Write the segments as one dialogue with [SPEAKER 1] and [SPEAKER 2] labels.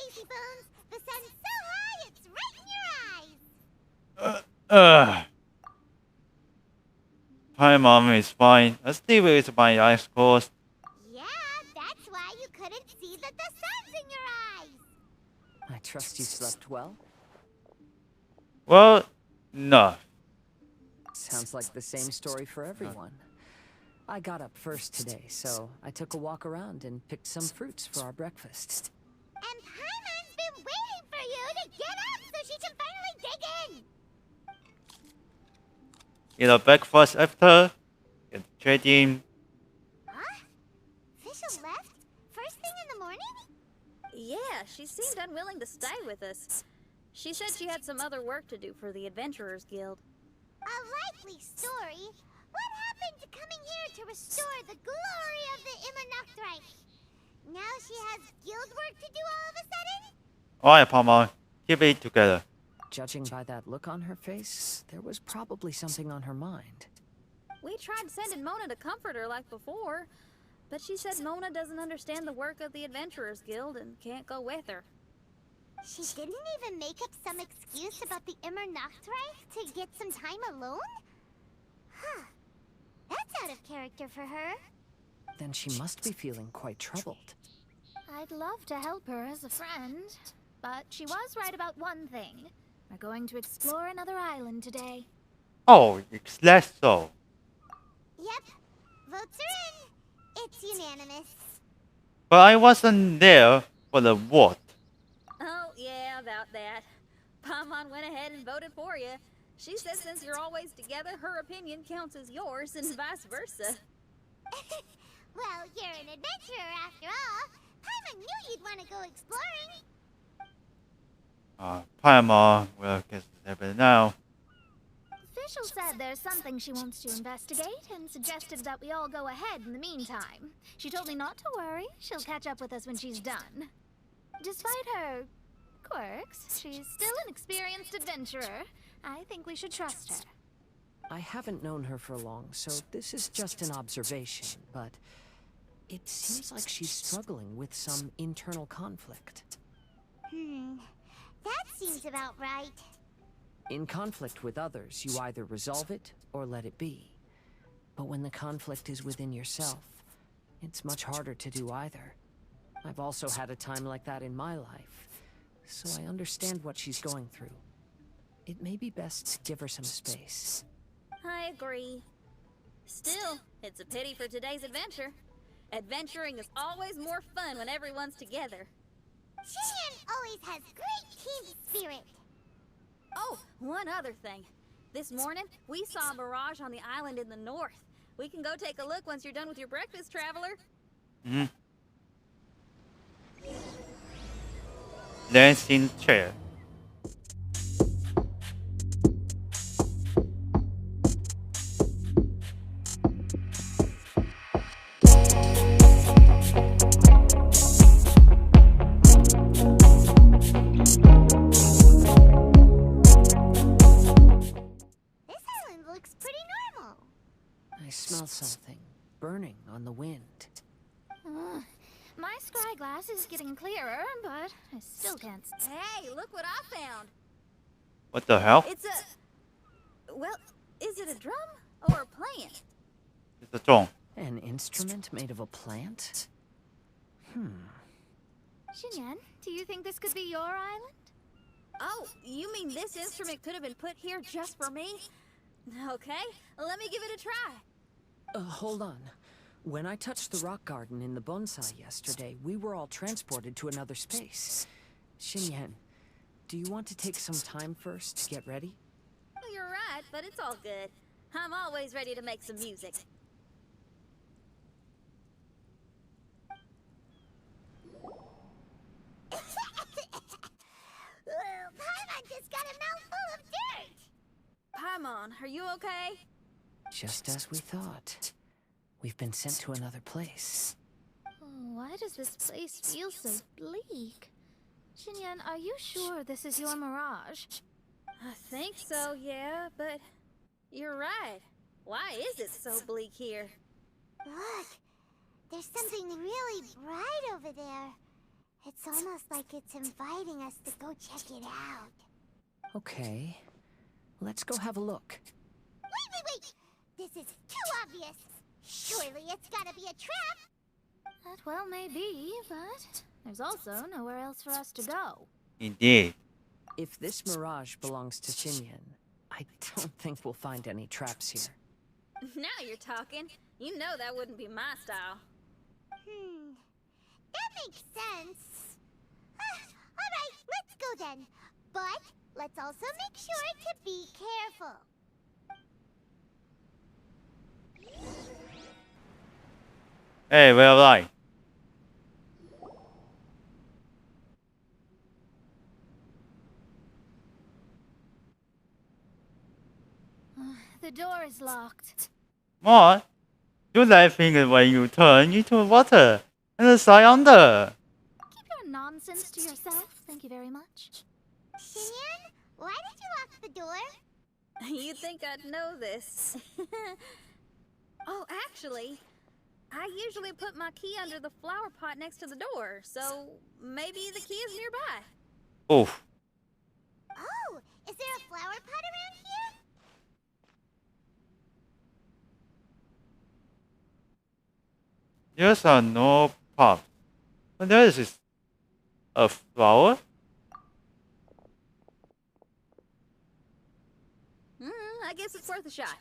[SPEAKER 1] lazy bones. The sun's so high, it's right in your eyes.
[SPEAKER 2] Hi, Mom, it's fine. I still with my eyes closed.
[SPEAKER 1] Yeah, that's why you couldn't see that the sun's in your eyes.
[SPEAKER 3] I trust you slept well.
[SPEAKER 2] Well, no.
[SPEAKER 3] Sounds like the same story for everyone. I got up first today, so I took a walk around and picked some fruits for our breakfast.
[SPEAKER 1] And Paimon's been waiting for you to get up so she can finally dig in.
[SPEAKER 2] Breakfast after. Get trading.
[SPEAKER 1] Huh? Fischl left? First thing in the morning?
[SPEAKER 4] Yeah, she seemed unwilling to stay with us. She said she had some other work to do for the Adventurers Guild.
[SPEAKER 1] A likely story. What happened to coming here to restore the glory of the Immernachtreich? Now she has guild work to do all of a sudden?
[SPEAKER 2] Alright, Palmer. Keep it together.
[SPEAKER 3] Judging by that look on her face, there was probably something on her mind.
[SPEAKER 4] We tried sending Mona to comfort her like before, but she said Mona doesn't understand the work of the Adventurers Guild and can't go with her.
[SPEAKER 1] She didn't even make up some excuse about the Immernachtreich to get some time alone? Huh. That's out of character for her.
[SPEAKER 3] Then she must be feeling quite troubled.
[SPEAKER 5] I'd love to help her as a friend, but she was right about one thing. We're going to explore another island today.
[SPEAKER 2] Oh, it's less so.
[SPEAKER 1] Yep. Votes are in. It's unanimous.
[SPEAKER 2] But I wasn't there for the vote.
[SPEAKER 4] Oh, yeah, about that. Paimon went ahead and voted for you. She says since you're always together, her opinion counts as yours and vice versa.
[SPEAKER 1] Well, you're an adventurer after all. Paimon knew you'd want to go exploring.
[SPEAKER 2] Palmer will get it now.
[SPEAKER 5] Fischl said there's something she wants to investigate and suggested that we all go ahead in the meantime. She told me not to worry. She'll catch up with us when she's done. Despite her quirks, she's still an experienced adventurer. I think we should trust her.
[SPEAKER 3] I haven't known her for long, so this is just an observation, but it seems like she's struggling with some internal conflict.
[SPEAKER 1] That seems about right.
[SPEAKER 3] In conflict with others, you either resolve it or let it be. But when the conflict is within yourself, it's much harder to do either. I've also had a time like that in my life, so I understand what she's going through. It may be best to give her some space.
[SPEAKER 4] I agree. Still, it's a pity for today's adventure. Adventuring is always more fun when everyone's together.
[SPEAKER 1] Xinyan always has great team spirit.
[SPEAKER 4] Oh, one other thing. This morning, we saw a mirage on the island in the north. We can go take a look once you're done with your breakfast, traveler.
[SPEAKER 2] Dancing chair.
[SPEAKER 3] Smell something burning on the wind.
[SPEAKER 5] My scry glass is getting clearer, but I still can't.
[SPEAKER 4] Hey, look what I found.
[SPEAKER 2] What the hell?
[SPEAKER 4] It's a... Well, is it a drum or a plant?
[SPEAKER 2] It's a drum.
[SPEAKER 3] An instrument made of a plant?
[SPEAKER 5] Xinyan, do you think this could be your island?
[SPEAKER 4] Oh, you mean this instrument could have been put here just for me? Okay, let me give it a try.
[SPEAKER 3] Hold on. When I touched the rock garden in the bonsai yesterday, we were all transported to another space. Xinyan, do you want to take some time first to get ready?
[SPEAKER 4] Well, you're right, but it's all good. I'm always ready to make some music.
[SPEAKER 1] Paimon just got a mouthful of dirt!
[SPEAKER 4] Paimon, are you okay?
[SPEAKER 3] Just as we thought. We've been sent to another place.
[SPEAKER 5] Why does this place feel so bleak? Xinyan, are you sure this is your mirage?
[SPEAKER 4] I think so, yeah, but you're right. Why is it so bleak here?
[SPEAKER 1] Look, there's something really bright over there. It's almost like it's inviting us to go check it out.
[SPEAKER 3] Okay. Let's go have a look.
[SPEAKER 1] Wait! This is too obvious. Surely it's gotta be a trap.
[SPEAKER 5] That well may be, but there's also nowhere else for us to go.
[SPEAKER 2] Indeed.
[SPEAKER 3] If this mirage belongs to Xinyan, I don't think we'll find any traps here.
[SPEAKER 4] Now you're talking. You know that wouldn't be my style.
[SPEAKER 1] That makes sense. Alright, let's go then. But let's also make sure to be careful.
[SPEAKER 2] Hey, we're right.
[SPEAKER 5] The door is locked.
[SPEAKER 2] What? Do that thing when you turn into water and slide under.
[SPEAKER 5] Keep your nonsense to yourself, thank you very much.
[SPEAKER 1] Xinyan, why did you lock the door?
[SPEAKER 4] You'd think I'd know this. Oh, actually, I usually put my key under the flower pot next to the door, so maybe the key is nearby.
[SPEAKER 2] Oof.
[SPEAKER 1] Oh, is there a flower pot around here?
[SPEAKER 2] There's are no pop. But there is a flower?
[SPEAKER 4] I guess it's worth a shot.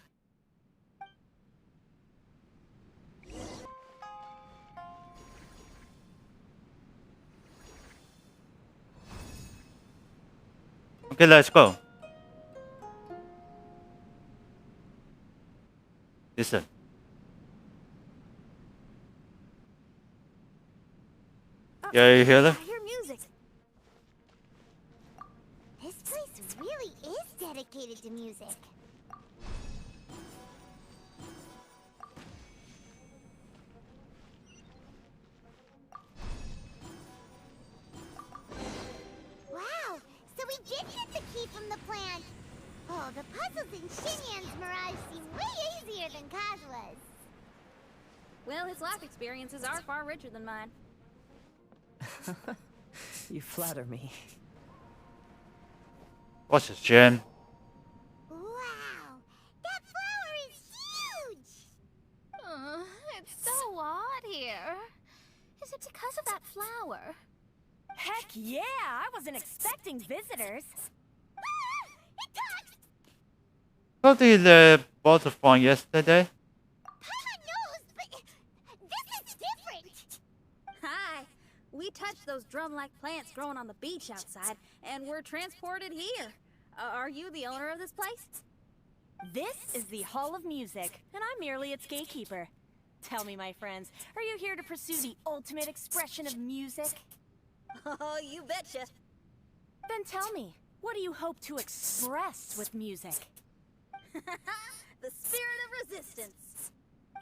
[SPEAKER 2] Okay, let's go. Listen. Yeah, you hear that?
[SPEAKER 4] I hear music.
[SPEAKER 1] This place really is dedicated to music. Wow, so we did get the key from the plant. Oh, the puzzles in Xinyan's Mirage seem way easier than Kazua's.
[SPEAKER 4] Well, his life experiences are far richer than mine.
[SPEAKER 3] You flatter me.
[SPEAKER 2] What's this, Jen?
[SPEAKER 1] Wow, that flower is huge!
[SPEAKER 5] It's so odd here. Is it because of that flower?
[SPEAKER 6] Heck yeah! I wasn't expecting visitors.
[SPEAKER 1] It talks!
[SPEAKER 2] What did the butterfly yesterday?
[SPEAKER 1] Paimon knows, but this is different!
[SPEAKER 4] Hi. We touched those drum-like plants growing on the beach outside, and we're transported here. Are you the owner of this place?
[SPEAKER 6] This is the Hall of Music, and I'm merely its gatekeeper. Tell me, my friends, are you here to pursue the ultimate expression of music?
[SPEAKER 4] Oh, you betcha.
[SPEAKER 6] Then tell me, what do you hope to express with music?
[SPEAKER 4] The spirit of resistance.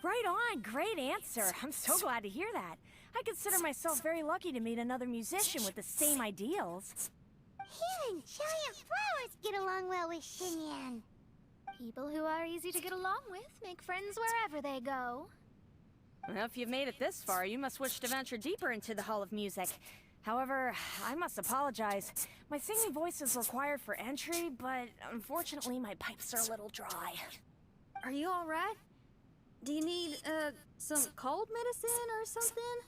[SPEAKER 6] Right on, great answer. I'm so glad to hear that. I consider myself very lucky to meet another musician with the same ideals.
[SPEAKER 1] Even giant flowers get along well with Xinyan.
[SPEAKER 5] People who are easy to get along with make friends wherever they go.
[SPEAKER 6] Well, if you've made it this far, you must wish to venture deeper into the Hall of Music. However, I must apologize. My singing voice is required for entry, but unfortunately my pipes are a little dry.
[SPEAKER 4] Are you all right? Do you need, some cold medicine or something?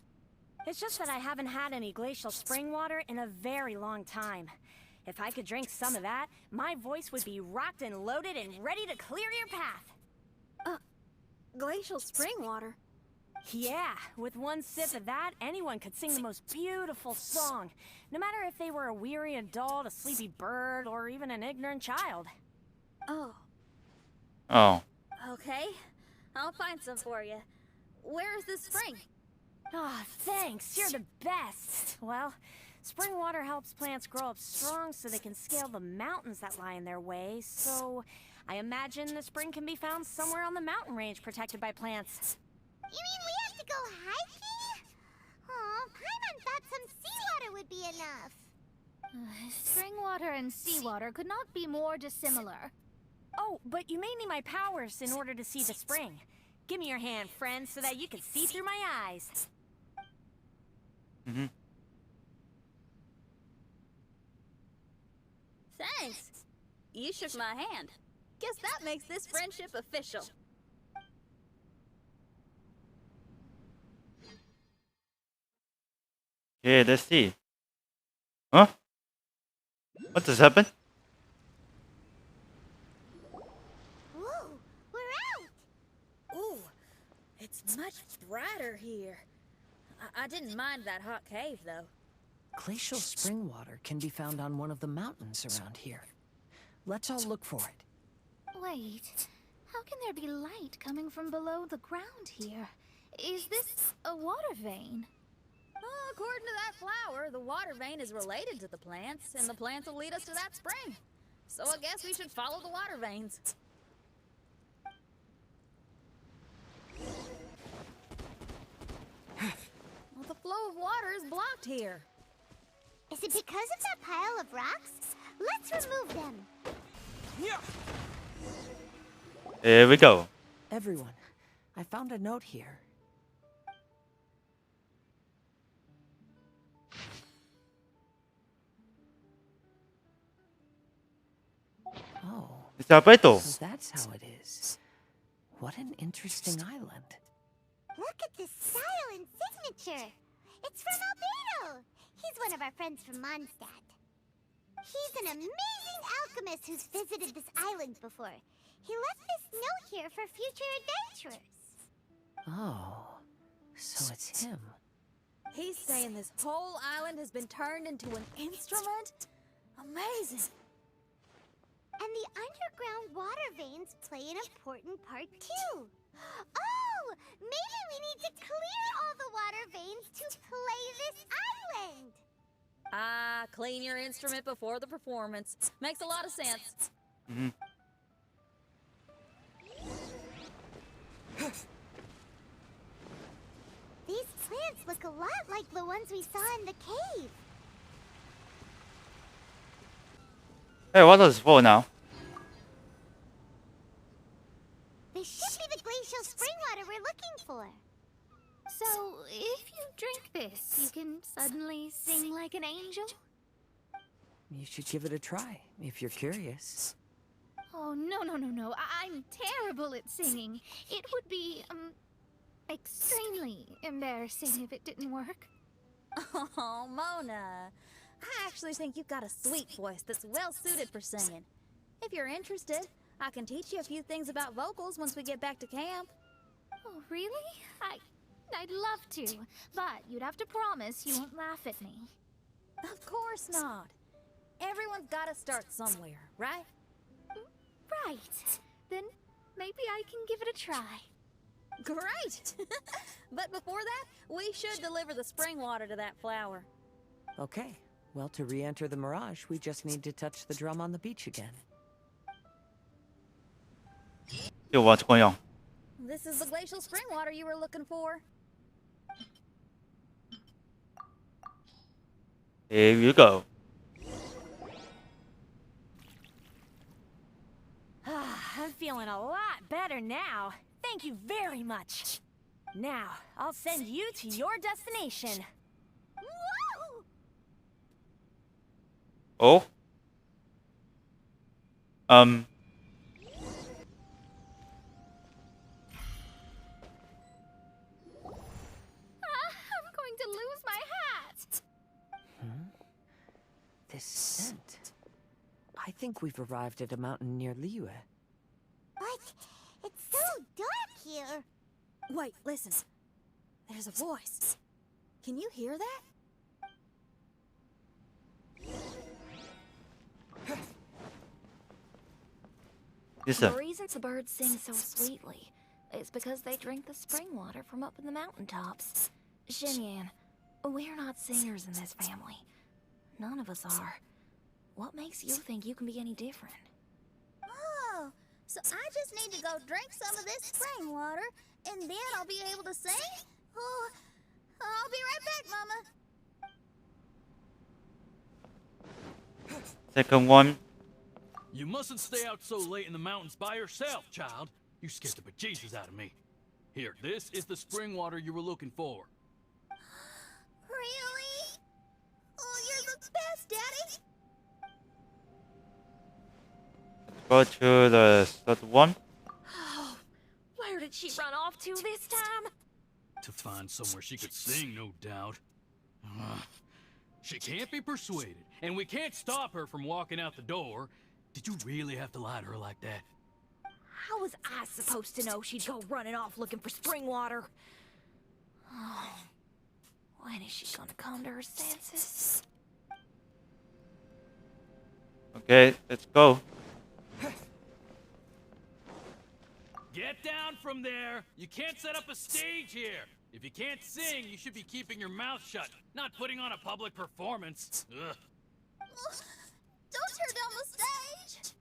[SPEAKER 6] It's just that I haven't had any glacial spring water in a very long time. If I could drink some of that, my voice would be rocked and loaded and ready to clear your path.
[SPEAKER 4] Glacial spring water.
[SPEAKER 6] Yeah, with one sip of that, anyone could sing the most beautiful song, no matter if they were a weary adult, a sleepy bird, or even an ignorant child.
[SPEAKER 4] Oh,
[SPEAKER 2] Oh.
[SPEAKER 4] okay. I'll find some for you. Where is this spring?
[SPEAKER 6] Ah, thanks, you're the best. Well, spring water helps plants grow up strong so they can scale the mountains that lie in their way, so I imagine the spring can be found somewhere on the mountain range protected by plants.
[SPEAKER 1] You mean we have to go hiking? Oh, Paimon thought some seawater would be enough.
[SPEAKER 5] Spring water and seawater could not be more dissimilar.
[SPEAKER 6] Oh, but you may need my powers in order to see the spring. Give me your hand, friend, so that you can see through my eyes.
[SPEAKER 4] Thanks. You shook my hand. Guess that makes this friendship official.
[SPEAKER 2] Okay, let's see. Huh? What just happened?
[SPEAKER 1] Whoa, we're out!
[SPEAKER 4] Ooh, it's much brighter here. I didn't mind that hot cave, though.
[SPEAKER 3] Glacial spring water can be found on one of the mountains around here. Let's all look for it.
[SPEAKER 5] Wait, how can there be light coming from below the ground here? Is this a water vein?
[SPEAKER 4] According to that flower, the water vein is related to the plants, and the plants will lead us to that spring. So I guess we should follow the water veins. Well, the flow of water is blocked here.
[SPEAKER 1] Is it because of that pile of rocks? Let's remove them.
[SPEAKER 2] Here we go.
[SPEAKER 3] Everyone, I found a note here. Oh,
[SPEAKER 2] It's Alberto.
[SPEAKER 3] so that's how it is. What an interesting island.
[SPEAKER 1] Look at this style and signature. It's from Albedo. He's one of our friends from Mondstadt. He's an amazing alchemist who's visited this island before. He left this note here for future adventurers.
[SPEAKER 3] Oh, so it's him.
[SPEAKER 4] He's saying this whole island has been turned into an instrument? Amazing.
[SPEAKER 1] And the underground water veins play an important part too. Oh, maybe we need to clear all the water veins to play this island.
[SPEAKER 4] Clean your instrument before the performance. Makes a lot of sense.
[SPEAKER 2] Mm-hmm.
[SPEAKER 1] These plants look a lot like the ones we saw in the cave.
[SPEAKER 2] Hey, what is this for now?
[SPEAKER 1] This should be the glacial spring water we're looking for.
[SPEAKER 5] So, if you drink this, you can suddenly sing like an angel?
[SPEAKER 3] You should give it a try, if you're curious.
[SPEAKER 5] Oh, no. I'm terrible at singing. It would be, extremely embarrassing if it didn't work.
[SPEAKER 4] Oh, Mona. I actually think you've got a sweet voice that's well suited for singing. If you're interested, I can teach you a few things about vocals once we get back to camp.
[SPEAKER 5] Oh, really? I'd love to, but you'd have to promise you won't laugh at me.
[SPEAKER 4] Of course not. Everyone's got to start somewhere, right?
[SPEAKER 5] Right. Then maybe I can give it a try.
[SPEAKER 4] Great! But before that, we should deliver the spring water to that flower.
[SPEAKER 3] Okay, well, to re-enter the Mirage, we just need to touch the drum on the beach again.
[SPEAKER 2] Yo, what's going on?
[SPEAKER 4] This is the glacial spring water you were looking for.
[SPEAKER 2] Here you go.
[SPEAKER 6] I'm feeling a lot better now. Thank you very much. Now, I'll send you to your destination.
[SPEAKER 1] Whoa!
[SPEAKER 2] Oh?
[SPEAKER 5] I'm going to lose my hat.
[SPEAKER 3] This scent. I think we've arrived at a mountain near Liyue.
[SPEAKER 1] But it's so dark here.
[SPEAKER 4] Wait, listen. There's a voice. Can you hear that?
[SPEAKER 2] Listen.
[SPEAKER 7] The reason the birds sing so sweetly is because they drink the spring water from up in the mountaintops. Xinyan, we're not singers in this family. None of us are. What makes you think you can be any different?
[SPEAKER 4] Oh, so I just need to go drink some of this spring water, and then I'll be able to sing? Oh, I'll be right back, Mama.
[SPEAKER 2] Second one.
[SPEAKER 8] You mustn't stay out so late in the mountains by yourself, child. You scared the bejesus out of me. Here, this is the spring water you were looking for.
[SPEAKER 4] Really? Oh, you're the best, Daddy.
[SPEAKER 2] go to the third one.
[SPEAKER 7] Oh, where did she run off to this time?
[SPEAKER 8] To find somewhere she could sing, no doubt. Ugh. She can't be persuaded, and we can't stop her from walking out the door. Did you really have to lie to her like that?
[SPEAKER 7] How was I supposed to know she'd go running off looking for spring water? Oh, when is she gonna come to her senses?
[SPEAKER 2] Okay, let's go.
[SPEAKER 8] Get down from there! You can't set up a stage here! If you can't sing, you should be keeping your mouth shut, not putting on a public performance. Ugh.
[SPEAKER 4] Don't tear down the stage!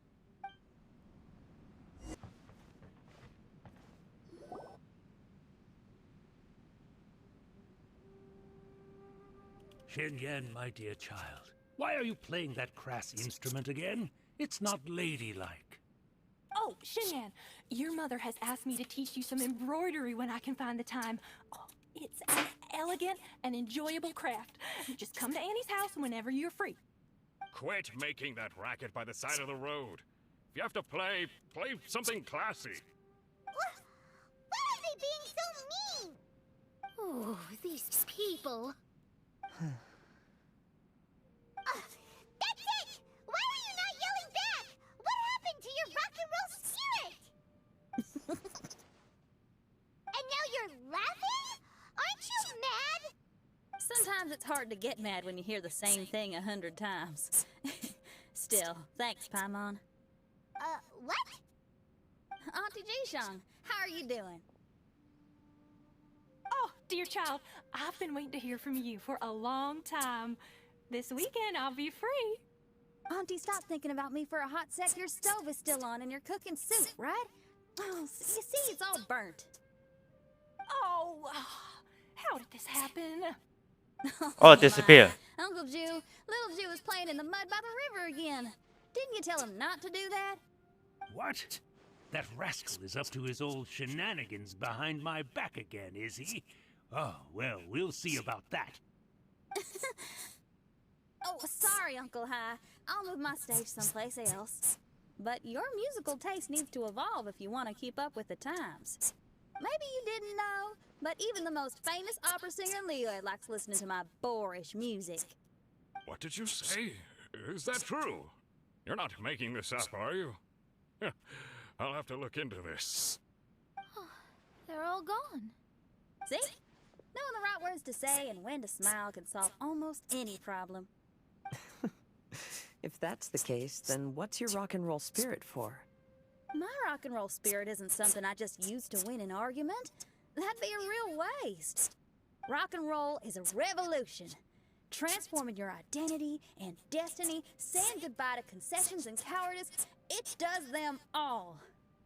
[SPEAKER 9] Shen-Yan, my dear child, why are you playing that crass instrument again? It's not ladylike.
[SPEAKER 10] Oh, Shen-Yan, your mother has asked me to teach you some embroidery when I can find the time. Oh, it's an elegant and enjoyable craft. Just come to Annie's house whenever you're free.
[SPEAKER 11] Quit making that racket by the side of the road. If you have to play something classy.
[SPEAKER 1] Why are they being so mean? Oh, these people. That's it! Why are you not yelling back? What happened to your rock and roll spirit? And now you're laughing? Aren't you mad?
[SPEAKER 4] Sometimes it's hard to get mad when you hear the same thing 100 times. Still, thanks, Paimon.
[SPEAKER 1] What?
[SPEAKER 4] Auntie Jishang, how are you doing?
[SPEAKER 10] Oh, dear child, I've been waiting to hear from you for a long time. This weekend, I'll be free.
[SPEAKER 4] Auntie, stop thinking about me for a hot sec. Your stove is still on and you're cooking soup, right? Oh, you see, it's all burnt.
[SPEAKER 10] Oh, how did this happen?
[SPEAKER 2] Oh, disappear.
[SPEAKER 4] My. Uncle Jew, little Jew is playing in the mud by the river again. Didn't you tell him not to do that?
[SPEAKER 9] What? That rascal is up to his old shenanigans behind my back again, is he? Oh, well, we'll see about that.
[SPEAKER 4] Oh, sorry, Uncle High. I'll move my stage someplace else. But your musical taste needs to evolve if you want to keep up with the times. Maybe you didn't know, but even the most famous opera singer Leo likes listening to my boorish music.
[SPEAKER 11] What did you say? Is that true? You're not making this up, are you? I'll have to look into this.
[SPEAKER 5] They're all gone.
[SPEAKER 4] See? Knowing the right words to say and when to smile can solve almost any problem.
[SPEAKER 3] If that's the case, then what's your rock and roll spirit for?
[SPEAKER 4] My rock and roll spirit isn't something I just use to win an argument. That'd be a real waste. Rock and roll is a revolution. Transforming your identity and destiny, saying goodbye to concessions and cowardice, it does them all.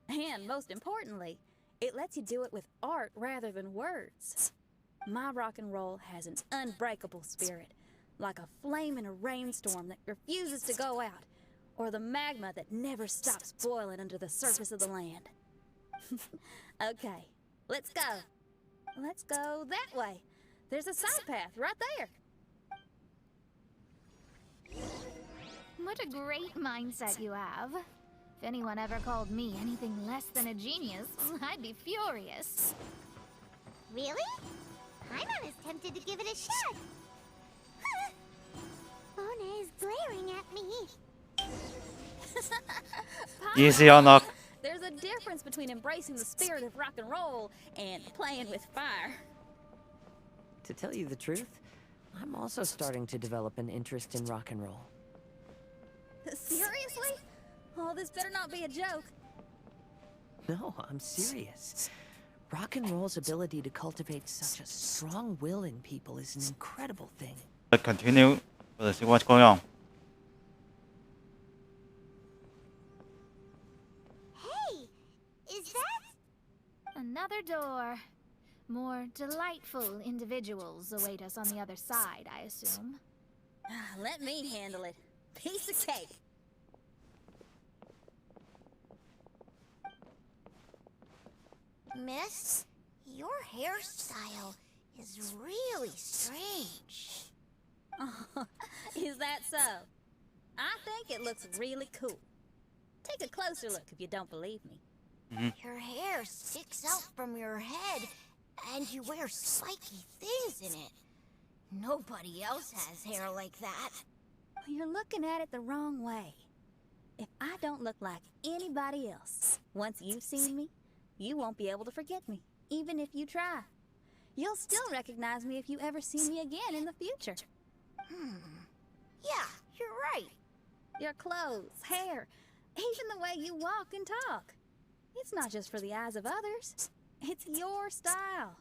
[SPEAKER 4] And most importantly, it lets you do it with art rather than words. My rock and roll has an unbreakable spirit, like a flame in a rainstorm that refuses to go out, or the magma that never stops boiling under the surface of the land. Okay, let's go. Let's go that way. There's a side path right there.
[SPEAKER 5] What a great mindset you have. If anyone ever called me anything less than a genius, I'd be furious.
[SPEAKER 1] Really? I'm not as tempted to give it a shot. Mona is glaring at me.
[SPEAKER 2] Easy unlock.
[SPEAKER 4] There's a difference between embracing the spirit of rock and roll and playing with fire.
[SPEAKER 3] To tell you the truth, I'm also starting to develop an interest in rock and roll.
[SPEAKER 4] Seriously? Oh, this better not be a joke.
[SPEAKER 3] No, I'm serious. Rock and roll's ability to cultivate such a strong will in people is an incredible thing.
[SPEAKER 2] Let's continue. Let's see what's going on.
[SPEAKER 1] Hey, is that?
[SPEAKER 5] Another door. More delightful individuals await us on the other side, I assume.
[SPEAKER 4] Let me handle it. Piece of cake.
[SPEAKER 1] Miss, your hairstyle is really strange.
[SPEAKER 4] Oh, is that so? I think it looks really cool. Take a closer look if you don't believe me.
[SPEAKER 1] Your hair sticks out from your head, and you wear spiky things in it. Nobody else has hair like that.
[SPEAKER 4] Well, you're looking at it the wrong way. If I don't look like anybody else, once you've seen me, you won't be able to forget me, even if you try. You'll still recognize me if you ever see me again in the future.
[SPEAKER 1] Yeah, you're right.
[SPEAKER 4] Your clothes, hair, even the way you walk and talk. It's not just for the eyes of others. It's your style.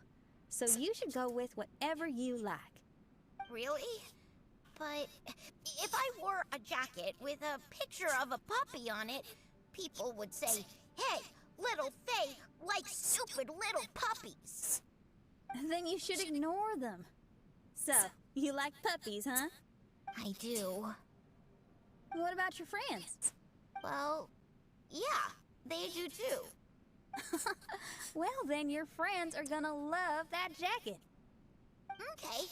[SPEAKER 4] So you should go with whatever you like.
[SPEAKER 1] Really? But if I wore a jacket with a picture of a puppy on it, people would say, "Hey, little Faye likes stupid little puppies."
[SPEAKER 4] Then you should ignore them. So, you like puppies, huh?
[SPEAKER 1] I do.
[SPEAKER 4] What about your friends?
[SPEAKER 1] Well, yeah, they do too.
[SPEAKER 4] Well, then your friends are gonna love that jacket.
[SPEAKER 1] Okay.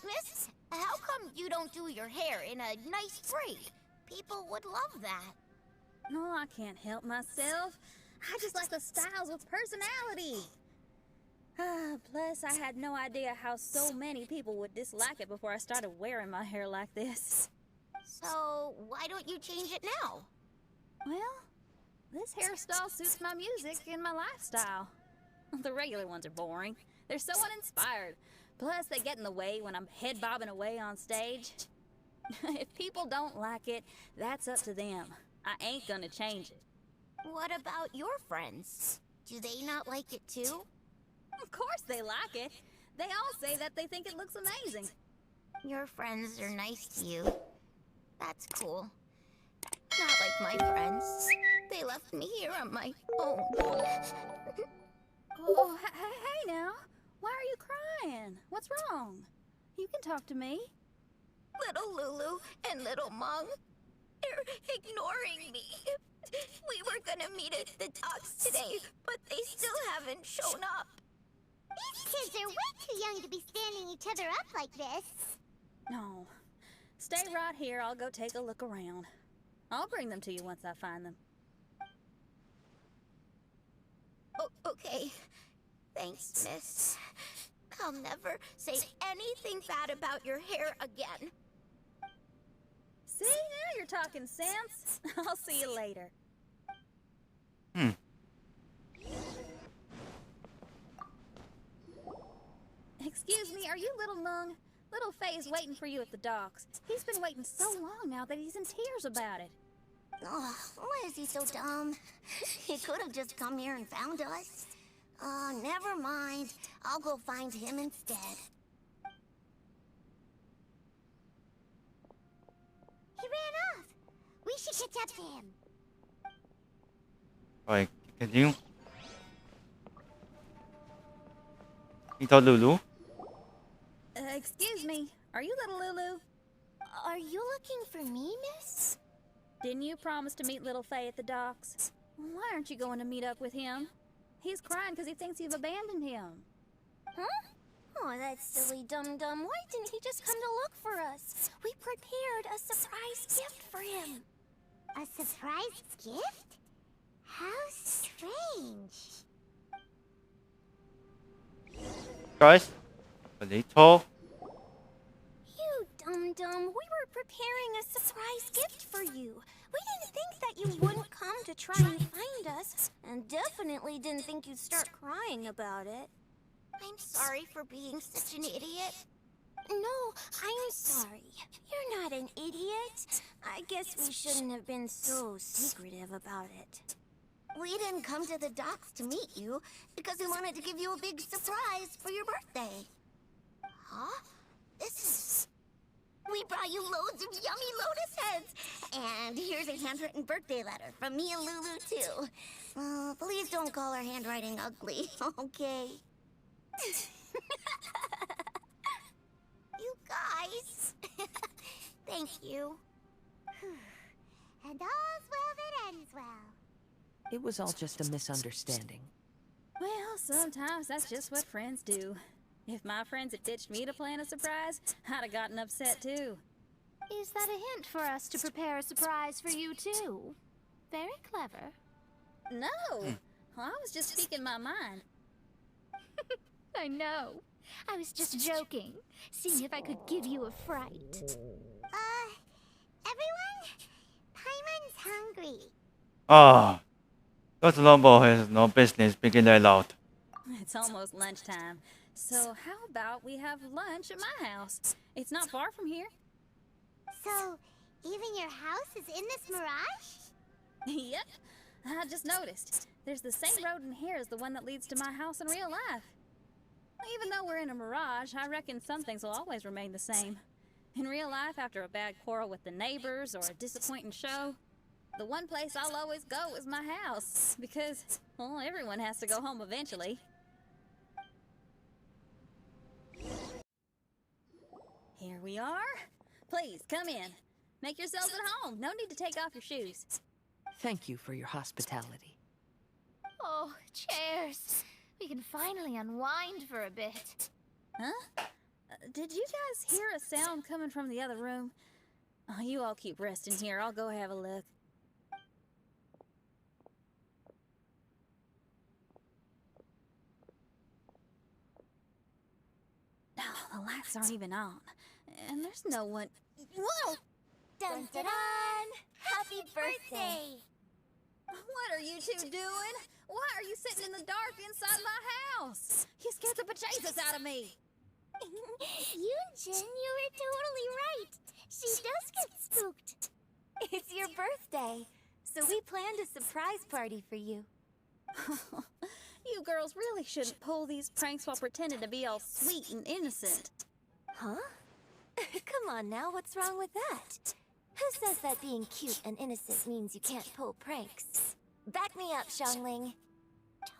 [SPEAKER 1] Miss, how come you don't do your hair in a nice braid? People would love that.
[SPEAKER 4] No, I can't help myself. I just like the styles with personality. Plus, I had no idea how so many people would dislike it before I started wearing my hair like this.
[SPEAKER 1] So, why don't you change it now?
[SPEAKER 4] Well, this hairstyle suits my music and my lifestyle. The regular ones are boring. They're so uninspired. Plus, they get in the way when I'm head bobbing away on stage. If people don't like it, that's up to them. I ain't gonna change it.
[SPEAKER 1] What about your friends? Do they not like it too?
[SPEAKER 4] Of course they like it. They all say that they think it looks amazing.
[SPEAKER 1] Your friends are nice to you. That's cool. Not like my friends. They left me here on my own.
[SPEAKER 4] Oh, hey now. Why are you crying? What's wrong? You can talk to me.
[SPEAKER 1] Little Lulu and little Mung, they're ignoring me. We were gonna meet at the docks today, but they still haven't shown up. These kids are way too young to be standing each other up like this.
[SPEAKER 4] No. Stay right here. I'll go take a look around. I'll bring them to you once I find them.
[SPEAKER 1] Oh, okay. Thanks, miss. I'll never say anything bad about your hair again.
[SPEAKER 4] See, now you're talking sense. I'll see you later. Excuse me, are you Little Mung? Little Faye is waiting for you at the docks. He's been waiting so long now that he's in tears about it.
[SPEAKER 1] Oh, why is he so dumb? He could have just come here and found us. Oh, never mind. I'll go find him instead. He ran off. We should catch up to him.
[SPEAKER 2] Rồi, continue. Đi thôi Lulu.
[SPEAKER 4] Excuse me, are you Little Lulu?
[SPEAKER 1] Are you looking for me, miss?
[SPEAKER 4] Didn't you promise to meet Little Faye at the docks? Why aren't you going to meet up with him? He's crying because he thinks you've abandoned him.
[SPEAKER 1] Huh? Oh, that silly dum-dum. Why didn't he just come to look for us? We prepared a surprise gift for him. A surprise gift? How strange.
[SPEAKER 2] Guys, a little.
[SPEAKER 1] You dum-dum. We were preparing a surprise gift for you. We didn't think that you wouldn't come to try and find us, and definitely didn't think you'd start crying about it. I'm sorry for being such an idiot. No, I'm sorry. You're not an idiot. I guess we shouldn't have been so secretive about it. We didn't come to the docks to meet you because we wanted to give you a big surprise for your birthday. Huh? We brought you loads of yummy lotus heads. And here's a handwritten birthday letter from me and Lulu, too. Please don't call our handwriting ugly, okay? You guys. Thank you. And all's well that ends well.
[SPEAKER 3] It was all just a misunderstanding.
[SPEAKER 4] Well, sometimes that's just what friends do. If my friends had ditched me to plan a surprise, I'd have gotten upset too.
[SPEAKER 5] Is that a hint for us to prepare a surprise for you, too? very clever.
[SPEAKER 4] No, I was just speaking my mind.
[SPEAKER 5] I know. I was just joking, seeing if I could give you a fright.
[SPEAKER 1] Everyone? Paimon's hungry.
[SPEAKER 2] Ah, that Lombo has no business speaking that loud.
[SPEAKER 4] It's almost lunchtime, so how about we have lunch at my house? It's not far from here.
[SPEAKER 1] So, even your house is in this mirage?
[SPEAKER 4] Yep, I just noticed. There's the same road in here as the one that leads to my house in real life. Even though we're in a mirage, I reckon some things will always remain the same. In real life, after a bad quarrel with the neighbors or a disappointing show, the one place I'll always go is my house. Because, well, everyone has to go home eventually. Here we are. Please, come in. Make yourselves at home. No need to take off your shoes.
[SPEAKER 3] Thank you for your hospitality.
[SPEAKER 5] Oh, chairs. We can finally unwind for a bit.
[SPEAKER 4] Huh? Did you guys hear a sound coming from the other room? Oh, you all keep resting here. I'll go have a look. Oh, the lights aren't even on. And there's no one... Whoa!
[SPEAKER 1] Dun dun dun! Happy birthday!
[SPEAKER 4] What are you two doing? Why are you sitting in the dark inside my house? You scared the bejesus out of me.
[SPEAKER 1] Yunjin, you were totally right. She does get spooked.
[SPEAKER 7] It's your birthday, so we planned a surprise party for you.
[SPEAKER 4] You girls really shouldn't pull these pranks while pretending to be all sweet and innocent.
[SPEAKER 7] Huh? Come on now, what's wrong with that? Who says that being cute and innocent means you can't pull pranks? Back me up, Xiangling.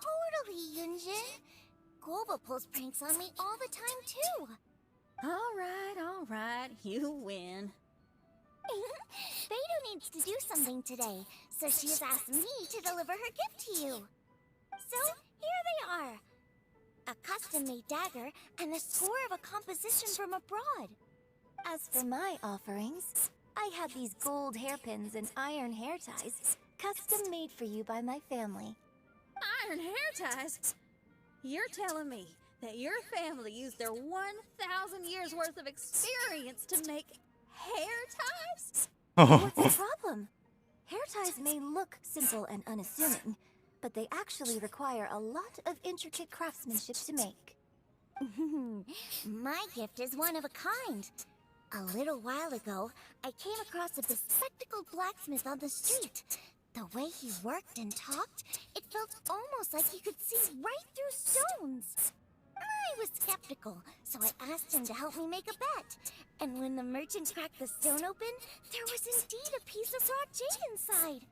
[SPEAKER 1] Totally, Yunjin. Guoba pulls pranks on me all the time, too.
[SPEAKER 4] All right, you win.
[SPEAKER 1] Beidou needs to do something today, so she has asked me to deliver her gift to you. So, here they are. A custom-made dagger and the score of a composition from abroad.
[SPEAKER 7] As for my offerings, I have these gold hairpins and iron hair ties, custom made for you by my family.
[SPEAKER 4] Iron hair ties? You're telling me that your family used their 1,000 years worth of experience to make hair ties?
[SPEAKER 7] What's the problem? Hair ties may look simple and unassuming, but they actually require a lot of intricate craftsmanship to make.
[SPEAKER 1] My gift is one of a kind. A little while ago, I came across a bespectacled blacksmith on the street. The way he worked and talked, it felt almost like he could see right through stones. I was skeptical, so I asked him to help me make a bet. And when the merchant cracked the stone open, there was indeed a piece of raw jade inside.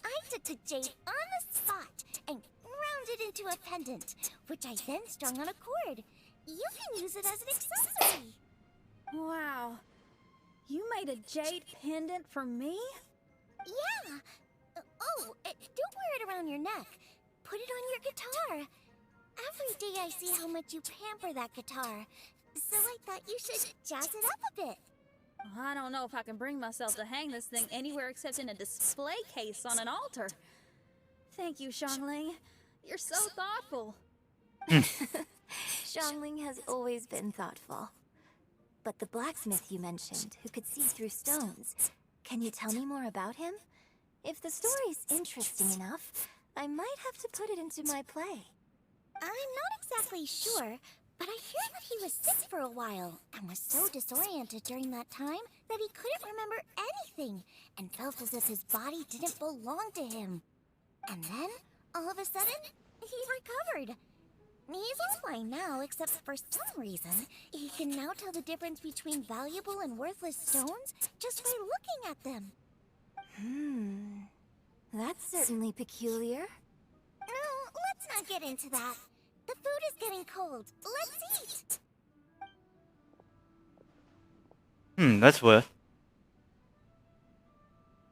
[SPEAKER 1] I took the jade on the spot and ground it into a pendant, which I then strung on a cord. You can use it as an accessory.
[SPEAKER 4] Wow. You made a jade pendant for me?
[SPEAKER 1] Yeah. Don't wear it around your neck. Put it on your guitar. Every day I see how much you pamper that guitar. So I thought you should jazz it up a bit.
[SPEAKER 4] I don't know if I can bring myself to hang this thing anywhere except in a display case on an altar. Thank you, Xiangling. You're so thoughtful.
[SPEAKER 7] Xiangling has always been thoughtful. But the blacksmith you mentioned, who could see through stones, can you tell me more about him? If the story's interesting enough, I might have to put it into my play.
[SPEAKER 1] I'm not exactly sure, but I hear that he was sick for a while and was so disoriented during that time that he couldn't remember anything and felt as if his body didn't belong to him. And then, all of a sudden, he recovered. He's all fine now, except for some reason, he can now tell the difference between valuable and worthless stones just by looking at them.
[SPEAKER 7] That's certainly peculiar.
[SPEAKER 1] No, let's not get into that. The food is getting cold. Let's eat.
[SPEAKER 2] That's weird.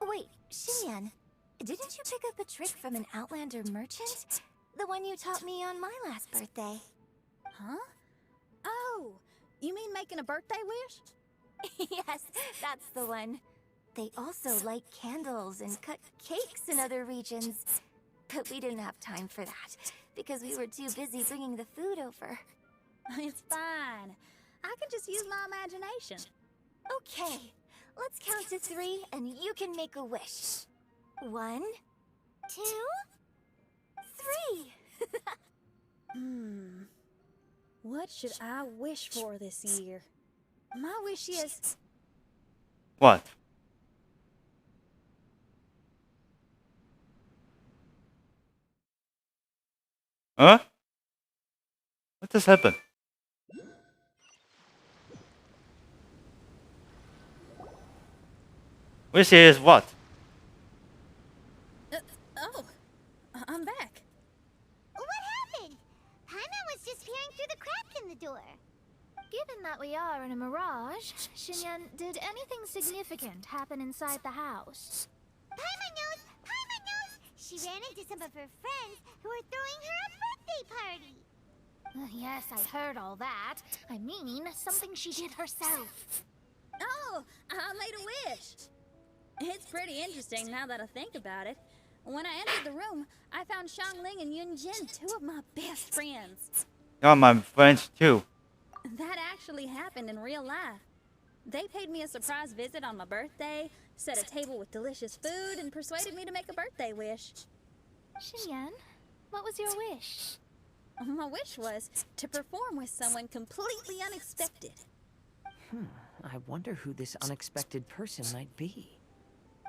[SPEAKER 7] Wait, Xinyan, didn't you pick up a trick from an Outlander merchant? The one you taught me on my last birthday.
[SPEAKER 4] Huh? Oh, you mean making a birthday wish?
[SPEAKER 7] Yes, that's the one. They also light candles and cut cakes in other regions. But we didn't have time for that, because we were too busy bringing the food over.
[SPEAKER 4] It's fine. I can just use my imagination.
[SPEAKER 7] Okay, let's count to 3 and you can make a wish. 1, 2, 3.
[SPEAKER 4] What should I wish for this year? My wish is...
[SPEAKER 2] What? Huh? What just happened? Which is what?
[SPEAKER 4] I'm back.
[SPEAKER 1] What happened? Paimon was just peering through the crack in the door.
[SPEAKER 5] Given that we are in a mirage, Xinyan, did anything significant happen inside the house?
[SPEAKER 1] Paimon knows! Paimon knows! She ran into some of her friends who were throwing her a birthday party.
[SPEAKER 5] Yes, I heard all that. I mean, something she did herself.
[SPEAKER 4] Oh, I made a wish. It's pretty interesting now that I think about it. When I entered the room, I found Xiangling and Yunjin, 2 of my best friends.
[SPEAKER 2] You're my friends too.
[SPEAKER 4] That actually happened in real life. They paid me a surprise visit on my birthday, set a table with delicious food, and persuaded me to make a birthday wish.
[SPEAKER 5] Xinyan, what was your wish?
[SPEAKER 4] My wish was to perform with someone completely unexpected.
[SPEAKER 3] I wonder who this unexpected person might be.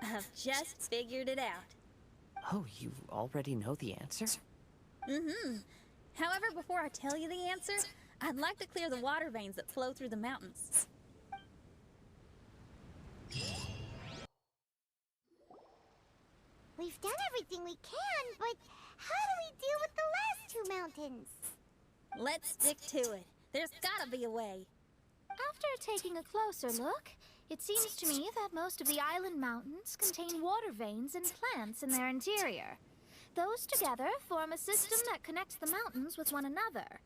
[SPEAKER 4] I've just figured it out.
[SPEAKER 3] Oh, you already know the answer?
[SPEAKER 4] However, before I tell you the answer, I'd like to clear the water veins that flow through the mountains.
[SPEAKER 1] We've done everything we can, but how do we deal with the last 2 mountains?
[SPEAKER 4] Let's stick to it. There's gotta be a way.
[SPEAKER 5] After taking a closer look, it seems to me that most of the island mountains contain water veins and plants in their interior. Those together form a system that connects the mountains with one another.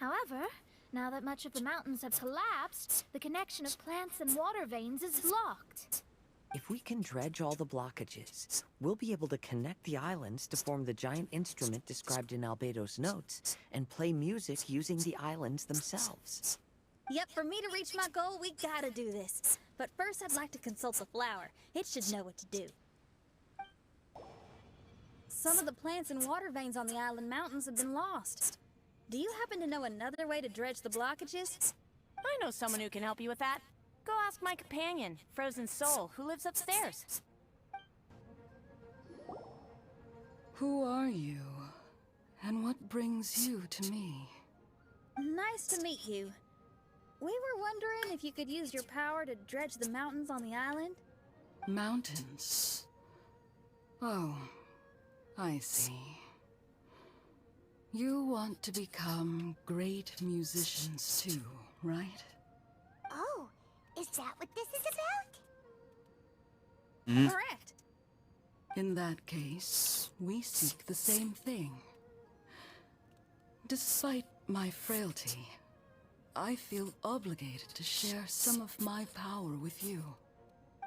[SPEAKER 5] However, now that much of the mountains have collapsed, the connection of plants and water veins is blocked.
[SPEAKER 3] If we can dredge all the blockages, we'll be able to connect the islands to form the giant instrument described in Albedo's notes, and play music using the islands themselves.
[SPEAKER 4] Yep, for me to reach my goal, we gotta do this. But first, I'd like to consult the flower. It should know what to do. Some of the plants and water veins on the island mountains have been lost. Do you happen to know another way to dredge the blockages?
[SPEAKER 6] I know someone who can help you with that. Go ask my companion, Frozen Soul, who lives upstairs.
[SPEAKER 12] Who are you? And what brings you to me?
[SPEAKER 4] Nice to meet you. We were wondering if you could use your power to dredge the mountains on the island?
[SPEAKER 12] Mountains? Oh, I see. You want to become great musicians too, right?
[SPEAKER 1] Oh, is that what this is about?
[SPEAKER 4] Correct.
[SPEAKER 12] In that case, we seek the same thing. Despite my frailty, I feel obligated to share some of my power with you.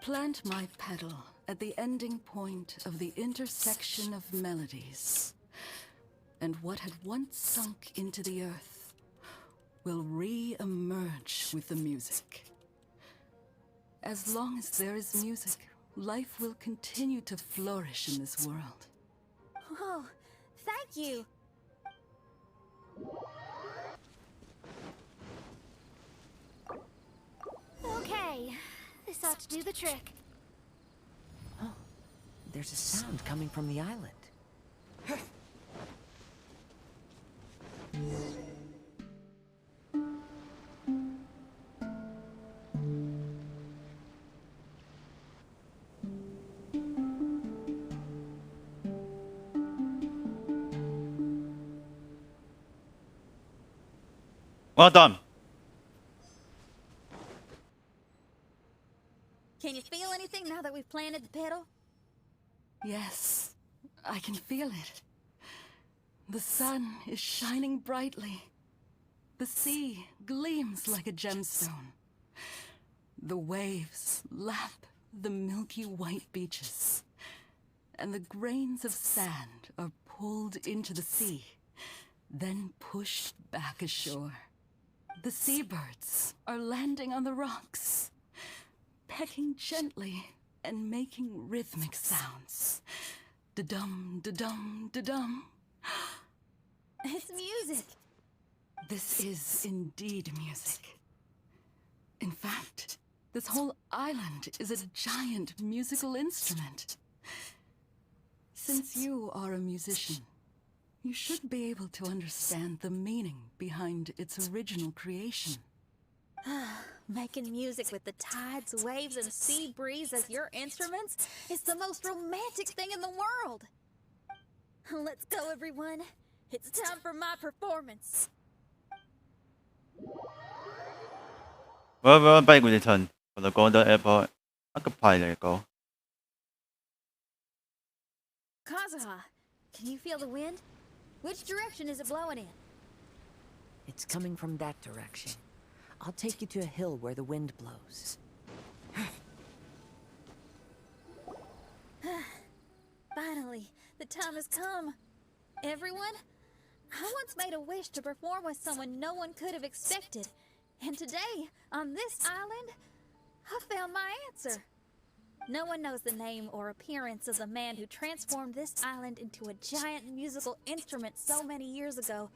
[SPEAKER 12] Plant my petal at the ending point of the intersection of melodies, and what had once sunk into the earth will re-emerge with the music. As long as there is music, life will continue to flourish in this world.
[SPEAKER 4] Oh, thank you.
[SPEAKER 5] Okay, this ought to do the trick.
[SPEAKER 3] Oh, there's a sound coming from the island.
[SPEAKER 2] Well done.
[SPEAKER 4] Can you feel anything now that we've planted the petal?
[SPEAKER 12] Yes, I can feel it. The sun is shining brightly. The sea gleams like a gemstone. The waves lap the milky white beaches, and the grains of sand are pulled into the sea, then pushed back ashore. The seabirds are landing on the rocks, pecking gently and making rhythmic sounds. Da-dum, da-dum, da-dum.
[SPEAKER 4] It's music.
[SPEAKER 12] This is indeed music. In fact, this whole island is a giant musical instrument. Since you are a musician, you should be able to understand the meaning behind its original creation.
[SPEAKER 4] Making music with the tides, waves, and sea breeze as your instruments is the most romantic thing in the world. Let's go, everyone. It's time for my performance.
[SPEAKER 2] Well, back with return for the Golden Airport Archipelago.
[SPEAKER 4] Kazuha, can you feel the wind? Which direction is it blowing in?
[SPEAKER 3] It's coming from that direction. I'll take you to a hill where the wind blows.
[SPEAKER 4] Finally, the time has come. Everyone, I once made a wish to perform with someone no one could have expected. And today, on this island, I found my answer. No one knows the name or appearance of the man who transformed this island into a giant musical instrument so many years ago.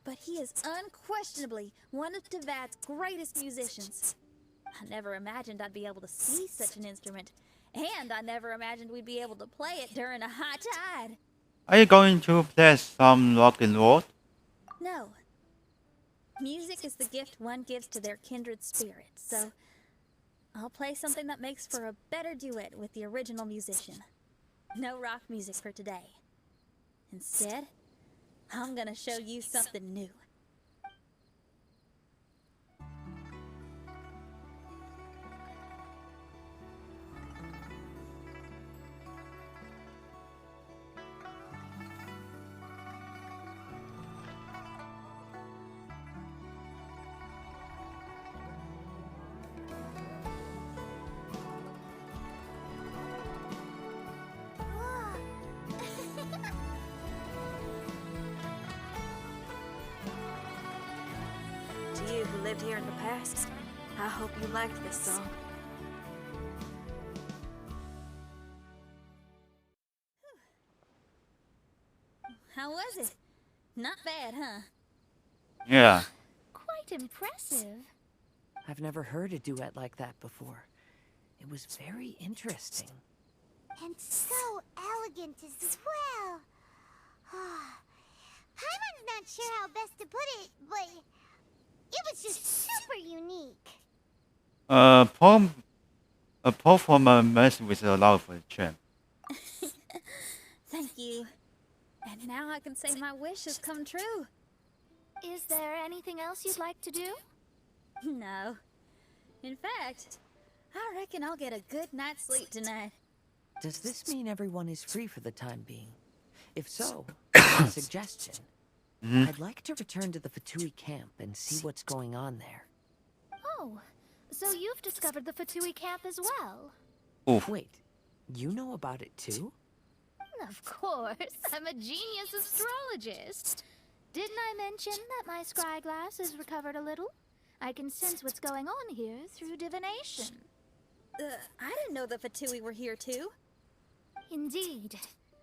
[SPEAKER 4] But he is unquestionably one of Teyvat's greatest musicians. I never imagined I'd be able to see such an instrument. And I never imagined we'd be able to play it during a high tide.
[SPEAKER 2] Are you going to play some rock and roll?
[SPEAKER 4] No. Music is the gift one gives to their kindred spirit, so I'll play something that makes for a better duet with the original musician. No rock music for today. Instead, I'm gonna show you something new.
[SPEAKER 7] To you who lived here in the past, I hope you liked this song.
[SPEAKER 4] How was it? Not bad, huh?
[SPEAKER 2] Yeah.
[SPEAKER 5] Quite impressive.
[SPEAKER 3] I've never heard a duet like that before. It was very interesting.
[SPEAKER 1] And so elegant as well. Paimon's not sure how best to put it, but it was just super unique.
[SPEAKER 2] A performance with a lot of charm.
[SPEAKER 4] Thank you. And now I can say my wish has come true.
[SPEAKER 5] Is there anything else you'd like to do?
[SPEAKER 4] No. In fact, I reckon I'll get a good night's sleep tonight.
[SPEAKER 3] Does this mean everyone is free for the time being? If so, I have a suggestion. I'd like to return to the Fatui camp and see what's going on there.
[SPEAKER 5] Oh, so you've discovered the Fatui camp as well?
[SPEAKER 2] Oof.
[SPEAKER 3] Wait, you know about it too?
[SPEAKER 5] Of course, I'm a genius astrologist. Didn't I mention that my scry glass has recovered a little? I can sense what's going on here through divination.
[SPEAKER 4] I didn't know the Fatui were here too.
[SPEAKER 5] Indeed.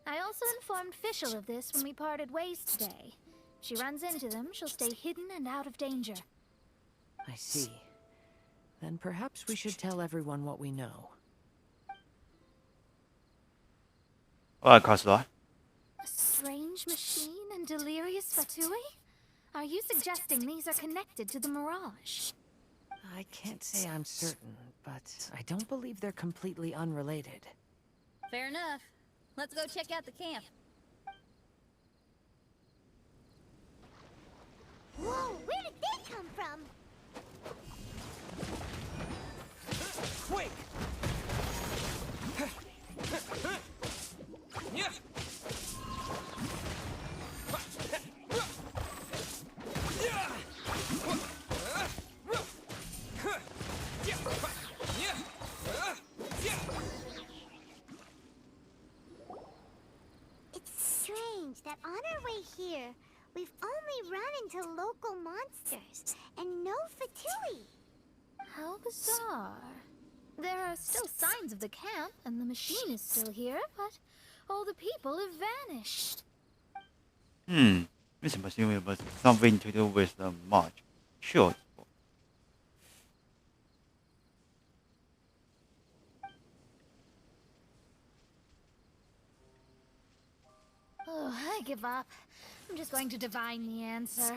[SPEAKER 5] I also informed Fischl of this when we parted ways today. If she runs into them, she'll stay hidden and out of danger.
[SPEAKER 3] I see. Then perhaps we should tell everyone what we know.
[SPEAKER 2] Alright, Kazuha.
[SPEAKER 5] A strange machine and delirious Fatui? Are you suggesting these are connected to the Mirage?
[SPEAKER 3] I can't say I'm certain, but I don't believe they're completely unrelated.
[SPEAKER 4] Fair enough. Let's go check out the camp.
[SPEAKER 1] Whoa, where did they come from?
[SPEAKER 13] Quick!
[SPEAKER 1] We've only run into local monsters and no Fatui.
[SPEAKER 5] How bizarre. There are still signs of the camp, and the machine is still here, but all the people have vanished.
[SPEAKER 2] This machine was something to do with the march. Sure.
[SPEAKER 5] Oh, I give up. I'm just going to divine the answer.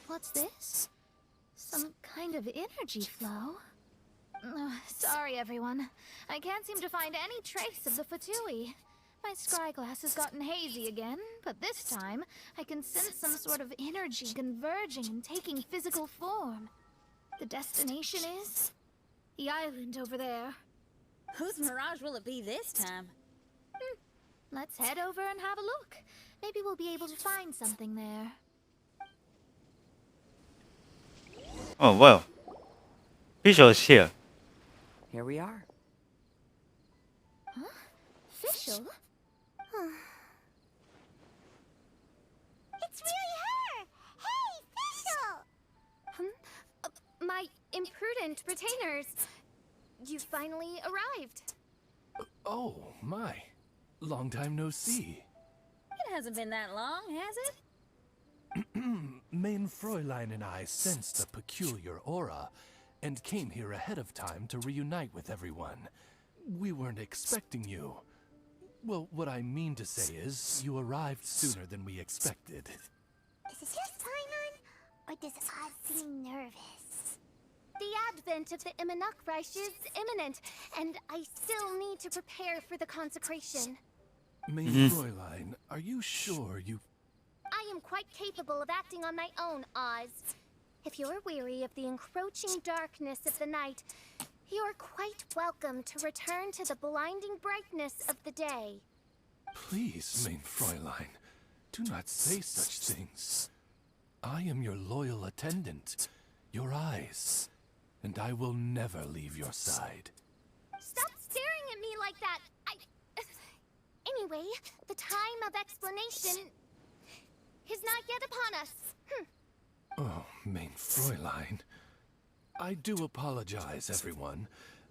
[SPEAKER 5] What's this? Some kind of energy flow? Sorry, everyone. I can't seem to find any trace of the Fatui. My scry glass has gotten hazy again, but this time I can sense some sort of energy converging and taking physical form. The destination is the island over there.
[SPEAKER 4] Whose mirage will it be this time?
[SPEAKER 5] Let's head over and have a look. Maybe we'll be able to find something there.
[SPEAKER 2] Oh, well. Fischl is here.
[SPEAKER 3] Here we are.
[SPEAKER 5] Huh? Fischl?
[SPEAKER 1] It's really her! Hey, Fischl!
[SPEAKER 5] My imprudent retainers. You finally arrived.
[SPEAKER 13] Oh, my. Long time no see.
[SPEAKER 4] It hasn't been that long, has it?
[SPEAKER 13] Main Fräulein and I sensed a peculiar aura and came here ahead of time to reunite with everyone. We weren't expecting you. Well, what I mean to say is, you arrived sooner than we expected.
[SPEAKER 1] Is it just Paimon, or does Oz seem nervous?
[SPEAKER 5] The advent of the Immunukreich is imminent, and I still need to prepare for the consecration.
[SPEAKER 13] Main Fräulein, are you sure you...
[SPEAKER 5] I am quite capable of acting on my own, Oz. If you're weary of the encroaching darkness of the night, you're quite welcome to return to the blinding brightness of the day.
[SPEAKER 13] Please, Main Fräulein, do not say such things. I am your loyal attendant, your eyes, and I will never leave your side.
[SPEAKER 5] Stop staring at me like that! Anyway, the time of explanation is not yet upon us.
[SPEAKER 13] Oh, Main Fräulein. I do apologize, everyone.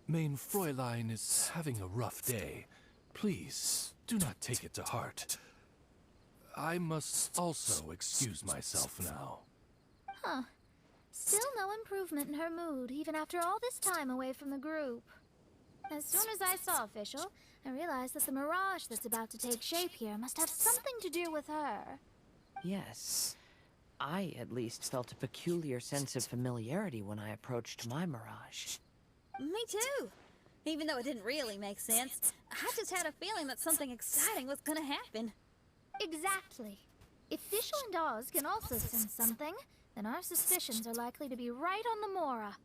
[SPEAKER 13] Main Fräulein is having a rough day. Please, do not take it to heart. I must also excuse myself now.
[SPEAKER 5] Huh. Still no improvement in her mood, even after all this time away from the group. As soon as I saw Fischl, I realized that the mirage that's about to take shape here must have something to do with her.
[SPEAKER 3] Yes. I, at least, felt a peculiar sense of familiarity when I approached my mirage.
[SPEAKER 4] Me too. Even though it didn't really make sense, I just had a feeling that something exciting was gonna happen.
[SPEAKER 5] Exactly. If Fischl and Oz can also sense something, then our suspicions are likely to be right on the Mora.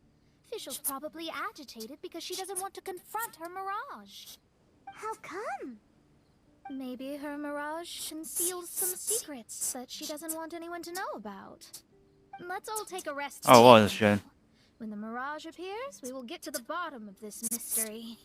[SPEAKER 5] Fischl's probably agitated because she doesn't want to confront her mirage.
[SPEAKER 1] How come?
[SPEAKER 5] Maybe her mirage conceals some secrets that she doesn't want anyone to know about. Let's all take a rest.
[SPEAKER 2] Oh, well, that's good.
[SPEAKER 5] When the mirage appears, we will get to the bottom of this mystery.